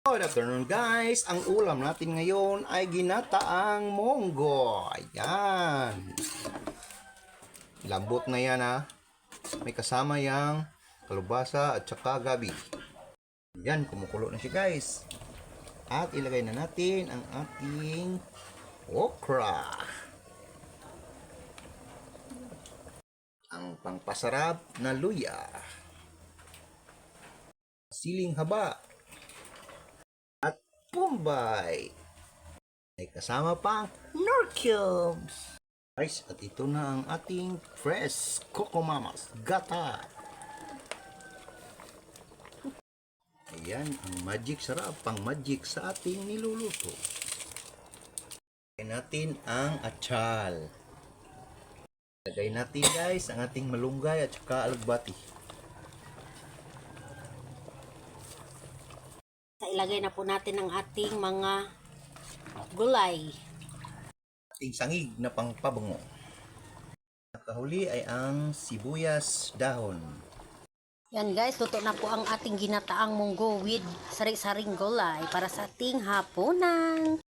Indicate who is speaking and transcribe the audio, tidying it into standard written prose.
Speaker 1: Good afternoon guys! Ang ulam natin ngayon ay ginataang munggo. Ayan. Lambot na yan ha. May kasama yang kalubasa at saka gabi. Ayan, kumukulo na siya guys. At ilagay na natin ang ating okra. Ang pangpasarap na luya. Siling haba. Bombay. May kasama pang Knorr cubes. Guys, at ito na ang ating fresh Coco Mamas gata. Ayan, ang magic sarap, pang magic sa ating niluluto. Lagay natin ang atsal. Lagay natin guys ang ating malunggay at saka alagbati.
Speaker 2: Ilagay na po natin ang ating mga gulay.
Speaker 1: Ating sangig na pangpabango. Nakahuli ay ang sibuyas dahon.
Speaker 2: Yan guys, luto na po ang ating ginataang munggo with sari-saring gulay para sa ating hapunan.